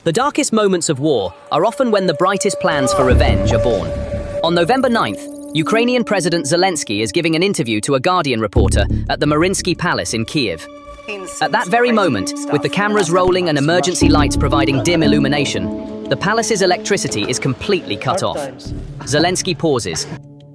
The darkest moments of war are often when the brightest plans for revenge are born. On November 9th, Ukrainian President Zelensky is giving an interview to a Guardian reporter at the Mariinsky Palace in Kiev. At that very moment, with the cameras rolling and emergency lights providing dim illumination, the palace's electricity is completely cut off. Zelensky pauses.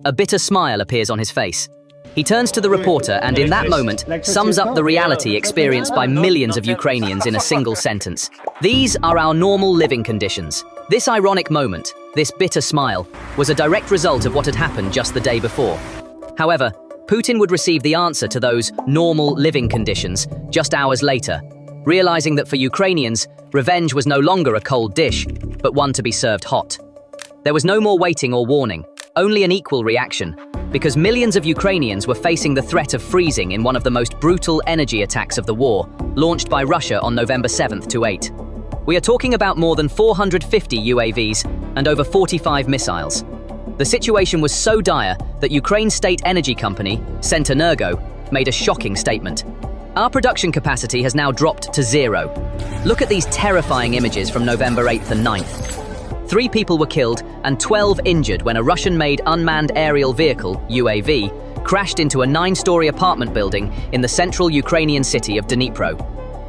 A bitter smile appears on his face. He turns to the reporter and in that moment sums up the reality experienced by millions of Ukrainians in a single sentence. These are our normal living conditions. This ironic moment, this bitter smile, was a direct result of what had happened just the day before. However, Putin would receive the answer to those normal living conditions just hours later, realizing that for Ukrainians, revenge was no longer a cold dish, but one to be served hot. There was no more waiting or warning, only an equal reaction, because millions of Ukrainians were facing the threat of freezing in one of the most brutal energy attacks of the war, launched by Russia on November 7th to 8th. We are talking about more than 450 UAVs and over 45 missiles. The situation was so dire that Ukraine's state energy company, Centrenergo, made a shocking statement. Our production capacity has now dropped to zero. Look at these terrifying images from November 8th and 9th. 3 people were killed and 12 injured when a Russian-made unmanned aerial vehicle, UAV, crashed into a 9-story apartment building in the central Ukrainian city of Dnipro.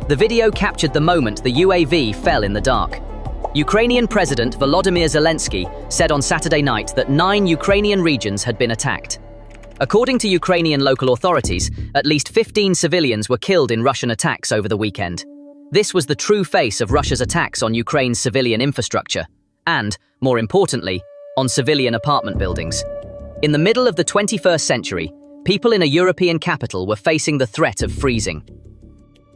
The video captured the moment the UAV fell in the dark. Ukrainian President Volodymyr Zelensky said on Saturday night that 9 Ukrainian regions had been attacked. According to Ukrainian local authorities, at least 15 civilians were killed in Russian attacks over the weekend. This was the true face of Russia's attacks on Ukraine's civilian infrastructure and, more importantly, on civilian apartment buildings. In the middle of the 21st century, people in a European capital were facing the threat of freezing.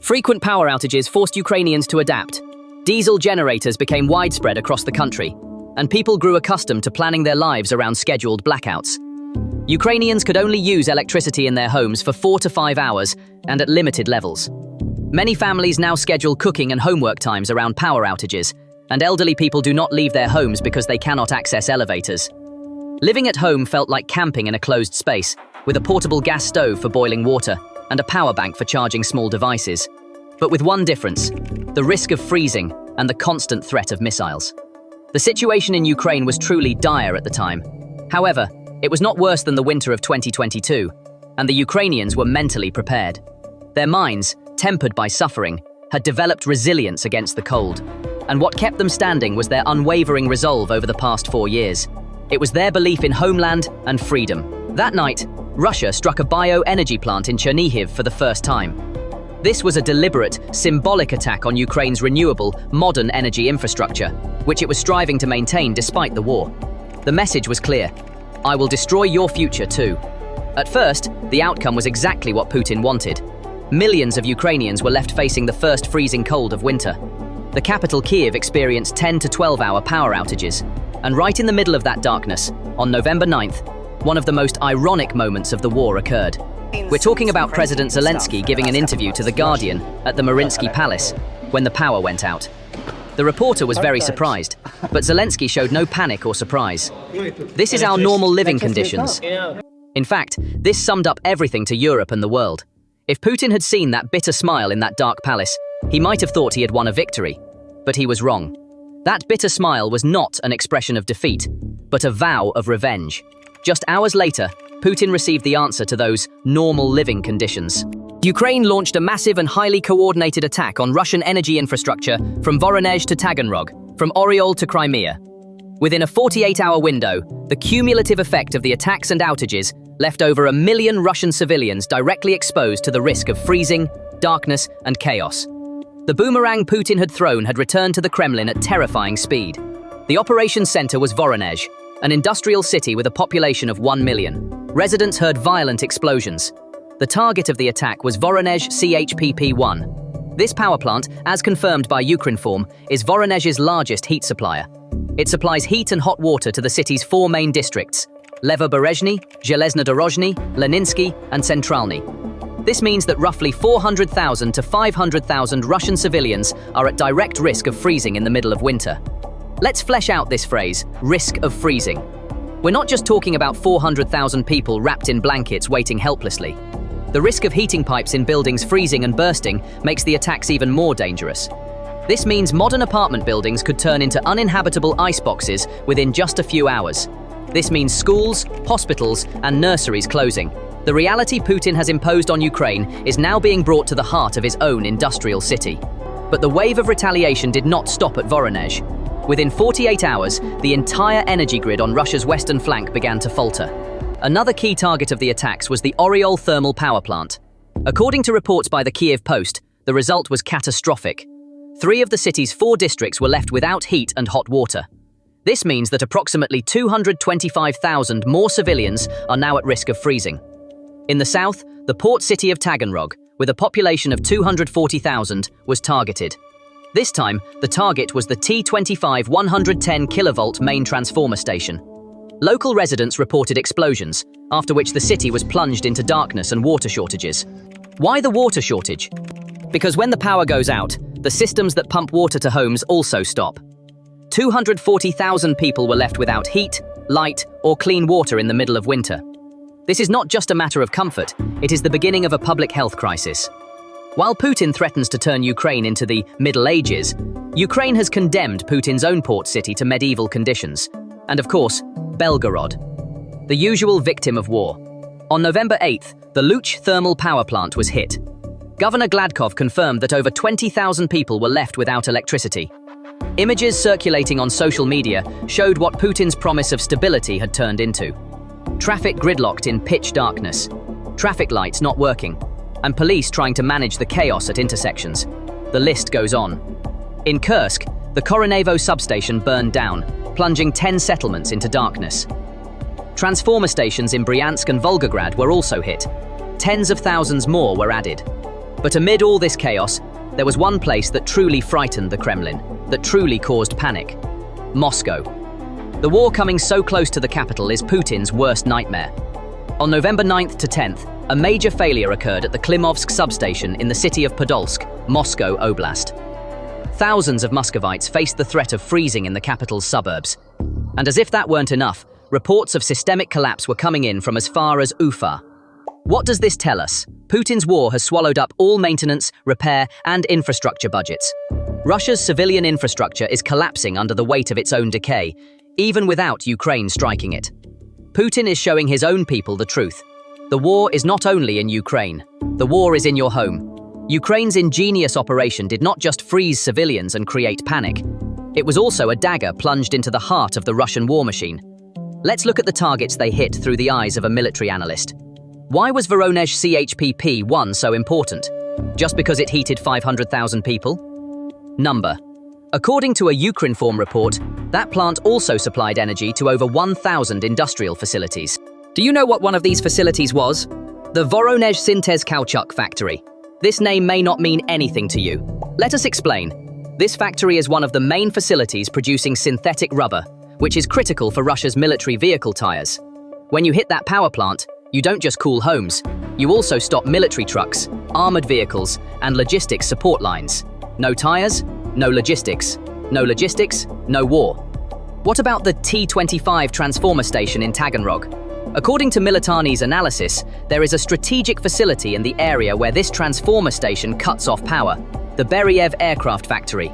Frequent power outages forced Ukrainians to adapt. Diesel generators became widespread across the country, and people grew accustomed to planning their lives around scheduled blackouts. Ukrainians could only use electricity in their homes for 4 to 5 hours and at limited levels. Many families now schedule cooking and homework times around power outages, and elderly people do not leave their homes because they cannot access elevators. Living at home felt like camping in a closed space, with a portable gas stove for boiling water and a power bank for charging small devices. But with one difference: the risk of freezing and the constant threat of missiles. The situation in Ukraine was truly dire at the time. However, it was not worse than the winter of 2022, and the Ukrainians were mentally prepared. Their minds, tempered by suffering, had developed resilience against the cold, and what kept them standing was their unwavering resolve over the past 4 years. It was their belief in homeland and freedom. That night, Russia struck a bioenergy plant in Chernihiv for the first time. This was a deliberate, symbolic attack on Ukraine's renewable, modern energy infrastructure, which it was striving to maintain despite the war. The message was clear: I will destroy your future too. At first, the outcome was exactly what Putin wanted. Millions of Ukrainians were left facing the first freezing cold of winter. The capital Kiev experienced 10 to 12-hour power outages, and right in the middle of that darkness, on November 9th, one of the most ironic moments of the war occurred. We're talking about President Zelensky giving an interview to The Guardian at the Mariinsky Palace when the power went out. The reporter was very surprised, but Zelensky showed no panic or surprise. This is our normal living conditions. In fact, this summed up everything to Europe and the world. If Putin had seen that bitter smile in that dark palace, he might have thought he had won a victory. But he was wrong. That bitter smile was not an expression of defeat, but a vow of revenge. Just hours later, Putin received the answer to those normal living conditions. Ukraine launched a massive and highly coordinated attack on Russian energy infrastructure from Voronezh to Taganrog, from Oryol to Crimea. Within a 48-hour window, the cumulative effect of the attacks and outages left over 1 million Russian civilians directly exposed to the risk of freezing, darkness, and chaos. The boomerang Putin had thrown had returned to the Kremlin at terrifying speed. The operations center was Voronezh, an industrial city with a population of 1 million. Residents heard violent explosions. The target of the attack was Voronezh CHPP-1. This power plant, as confirmed by Ukrinform, is Voronezh's largest heat supplier. It supplies heat and hot water to the city's 4 main districts: Levoberezhny, Zhelezhnodorozhny, Leninsky, and Centralny. This means that roughly 400,000 to 500,000 Russian civilians are at direct risk of freezing in the middle of winter. Let's flesh out this phrase, risk of freezing. We're not just talking about 400,000 people wrapped in blankets waiting helplessly. The risk of heating pipes in buildings freezing and bursting makes the attacks even more dangerous. This means modern apartment buildings could turn into uninhabitable iceboxes within just a few hours. This means schools, hospitals, and nurseries closing. The reality Putin has imposed on Ukraine is now being brought to the heart of his own industrial city. But the wave of retaliation did not stop at Voronezh. Within 48 hours, the entire energy grid on Russia's western flank began to falter. Another key target of the attacks was the Oriol thermal power plant. According to reports by the Kyiv Post, the result was catastrophic. 3 of the city's 4 districts were left without heat and hot water. This means that approximately 225,000 more civilians are now at risk of freezing. In the south, the port city of Taganrog, with a population of 240,000, was targeted. This time, the target was the T25 110 kilovolt main transformer station. Local residents reported explosions, after which the city was plunged into darkness and water shortages. Why the water shortage? Because when the power goes out, the systems that pump water to homes also stop. 240,000 people were left without heat, light, or clean water in the middle of winter. This is not just a matter of comfort, it is the beginning of a public health crisis. While Putin threatens to turn Ukraine into the Middle Ages, Ukraine has condemned Putin's own port city to medieval conditions. And of course, Belgorod, the usual victim of war. On November 8th, the Luch thermal power plant was hit. Governor Gladkov confirmed that over 20,000 people were left without electricity. Images circulating on social media showed what Putin's promise of stability had turned into. Traffic gridlocked in pitch darkness, traffic lights not working, and police trying to manage the chaos at intersections. The list goes on. In Kursk, the Koronevo substation burned down, plunging 10 settlements into darkness. Transformer stations in Bryansk and Volgograd were also hit. Tens of thousands more were added. But amid all this chaos, there was one place that truly frightened the Kremlin, that truly caused panic: Moscow. The war coming so close to the capital is Putin's worst nightmare. On November 9th to 10th, a major failure occurred at the Klimovsk substation in the city of Podolsk, Moscow Oblast. Thousands of Muscovites faced the threat of freezing in the capital's suburbs. And as if that weren't enough, reports of systemic collapse were coming in from as far as Ufa. What does this tell us? Putin's war has swallowed up all maintenance, repair, and infrastructure budgets. Russia's civilian infrastructure is collapsing under the weight of its own decay, even without Ukraine striking it. Putin is showing his own people the truth. The war is not only in Ukraine. The war is in your home. Ukraine's ingenious operation did not just freeze civilians and create panic. It was also a dagger plunged into the heart of the Russian war machine. Let's look at the targets they hit through the eyes of a military analyst. Why was Voronezh CHPP-1 so important? Just because it heated 500,000 people? Number. According to a Ukrinform report, that plant also supplied energy to over 1,000 industrial facilities. Do you know what one of these facilities was? The Voronezh Syntez Kauchuk factory. This name may not mean anything to you. Let us explain. This factory is one of the main facilities producing synthetic rubber, which is critical for Russia's military vehicle tires. When you hit that power plant, you don't just cool homes, you also stop military trucks, armored vehicles, and logistics support lines. No tires, no logistics. No logistics, no war. What about the T25 transformer station in Taganrog? According to Militany's analysis, there is a strategic facility in the area where this transformer station cuts off power, the Beriev aircraft factory.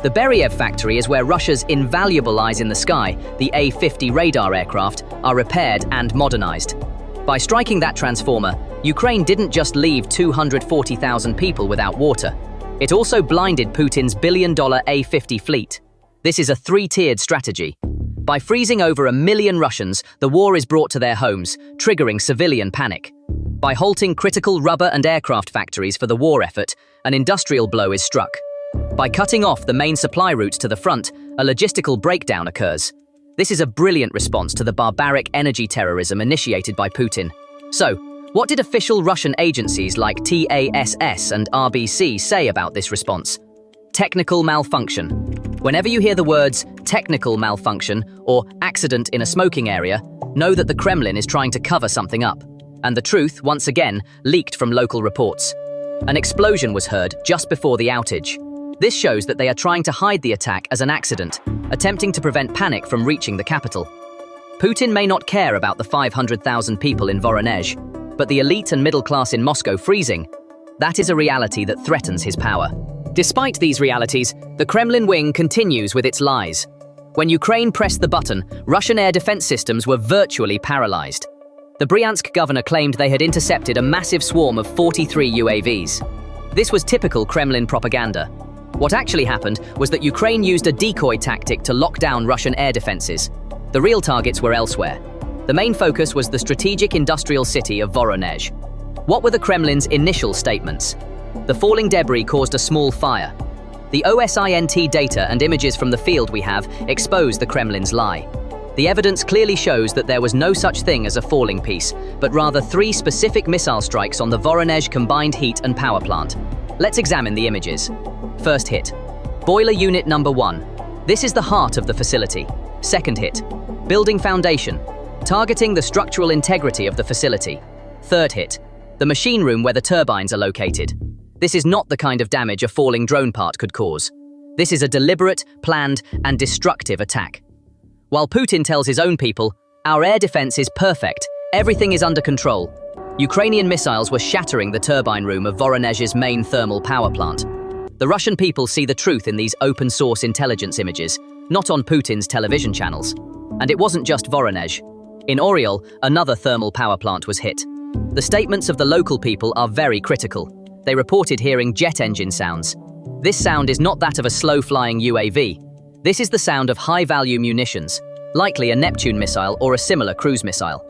The Beriev factory is where Russia's invaluable eyes in the sky, the A-50 radar aircraft, are repaired and modernized. By striking that transformer, Ukraine didn't just leave 240,000 people without water. It also blinded Putin's billion-dollar A-50 fleet. This is a 3-tiered strategy. By freezing over 1 million Russians, the war is brought to their homes, triggering civilian panic. By halting critical rubber and aircraft factories for the war effort, an industrial blow is struck. By cutting off the main supply routes to the front, a logistical breakdown occurs. This is a brilliant response to the barbaric energy terrorism initiated by Putin. So, what did official Russian agencies like TASS and RBC say about this response? Technical malfunction. Whenever you hear the words technical malfunction or accident in a smoking area, know that the Kremlin is trying to cover something up. And the truth, once again, leaked from local reports. An explosion was heard just before the outage. This shows that they are trying to hide the attack as an accident, attempting to prevent panic from reaching the capital. Putin may not care about the 500,000 people in Voronezh, but the elite and middle class in Moscow freezing, that is a reality that threatens his power. Despite these realities, the Kremlin wing continues with its lies. When Ukraine pressed the button, Russian air defense systems were virtually paralyzed. The Bryansk governor claimed they had intercepted a massive swarm of 43 UAVs. This was typical Kremlin propaganda. What actually happened was that Ukraine used a decoy tactic to lock down Russian air defenses. The real targets were elsewhere. The main focus was the strategic industrial city of Voronezh. What were the Kremlin's initial statements? The falling debris caused a small fire. The OSINT data and images from the field we have expose the Kremlin's lie. The evidence clearly shows that there was no such thing as a falling piece, but rather 3 specific missile strikes on the Voronezh combined heat and power plant. Let's examine the images. First hit. Boiler unit number 1. This is the heart of the facility. Second hit. Building foundation, targeting the structural integrity of the facility. Third hit. The machine room where the turbines are located. This is not the kind of damage a falling drone part could cause. This is a deliberate, planned, and destructive attack. While Putin tells his own people, "Our air defense is perfect, everything is under control," Ukrainian missiles were shattering the turbine room of Voronezh's main thermal power plant. The Russian people see the truth in these open-source intelligence images, not on Putin's television channels. And it wasn't just Voronezh. In Oriol, another thermal power plant was hit. The statements of the local people are very critical. They reported hearing jet engine sounds. This sound is not that of a slow-flying UAV. This is the sound of high-value munitions, likely a Neptune missile or a similar cruise missile.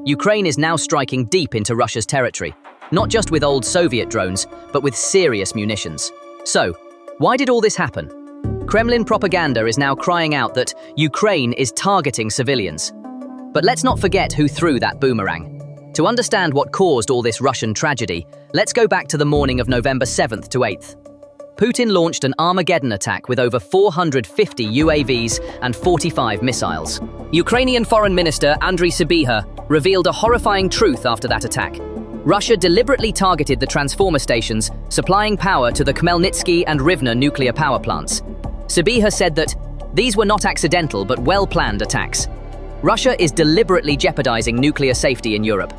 Ukraine is now striking deep into Russia's territory, not just with old Soviet drones, but with serious munitions. So, why did all this happen? Kremlin propaganda is now crying out that Ukraine is targeting civilians. But let's not forget who threw that boomerang. To understand what caused all this Russian tragedy, let's go back to the morning of November 7th to 8th. Putin launched an Armageddon attack with over 450 UAVs and 45 missiles. Ukrainian Foreign Minister Andriy Sybiha revealed a horrifying truth after that attack. Russia deliberately targeted the transformer stations supplying power to the Khmelnytsky and Rivne nuclear power plants. Sybiha said that these were not accidental but well-planned attacks. Russia is deliberately jeopardizing nuclear safety in Europe.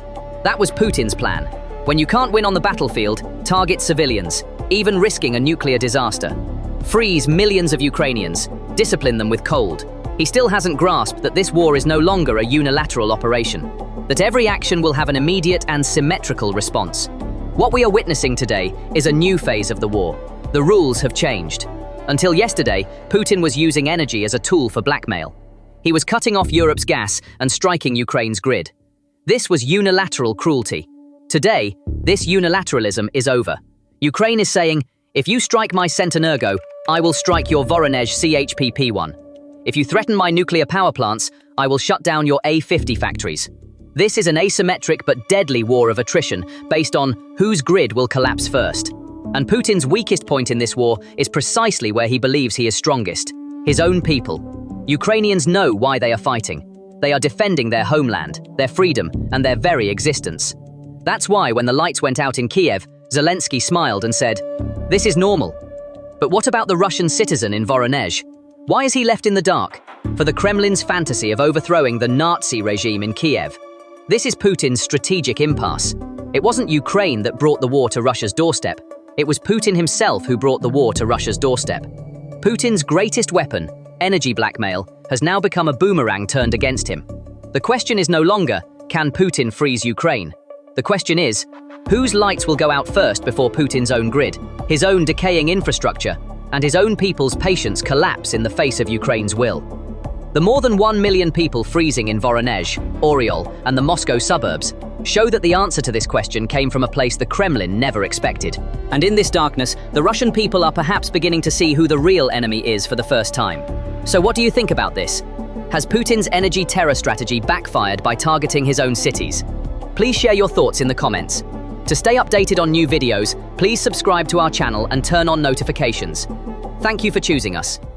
That was Putin's plan. When you can't win on the battlefield, target civilians, even risking a nuclear disaster. Freeze millions of Ukrainians, discipline them with cold. He still hasn't grasped that this war is no longer a unilateral operation, that every action will have an immediate and symmetrical response. What we are witnessing today is a new phase of the war. The rules have changed. Until yesterday, Putin was using energy as a tool for blackmail. He was cutting off Europe's gas and striking Ukraine's grid. This was unilateral cruelty. Today, this unilateralism is over. Ukraine is saying, if you strike my Centrenergo, I will strike your Voronezh CHPP1. If you threaten my nuclear power plants, I will shut down your A-50 factories. This is an asymmetric but deadly war of attrition based on whose grid will collapse first. And Putin's weakest point in this war is precisely where he believes he is strongest: his own people. Ukrainians know why they are fighting. They are defending their homeland, their freedom, and their very existence. That's why when the lights went out in Kiev, Zelensky smiled and said, "This is normal." But what about the Russian citizen in Voronezh? Why is he left in the dark? For the Kremlin's fantasy of overthrowing the Nazi regime in Kiev. This is Putin's strategic impasse. It wasn't Ukraine that brought the war to Russia's doorstep. It was Putin himself who brought the war to Russia's doorstep. Putin's greatest weapon, energy blackmail, has now become a boomerang turned against him. The question is no longer, can Putin freeze Ukraine? The question is, whose lights will go out first before Putin's own grid, his own decaying infrastructure, and his own people's patience collapse in the face of Ukraine's will? The more than 1 million people freezing in Voronezh, Oriol, and the Moscow suburbs show that the answer to this question came from a place the Kremlin never expected. And in this darkness, the Russian people are perhaps beginning to see who the real enemy is for the first time. So what do you think about this? Has Putin's energy terror strategy backfired by targeting his own cities? Please share your thoughts in the comments. To stay updated on new videos, please subscribe to our channel and turn on notifications. Thank you for choosing us.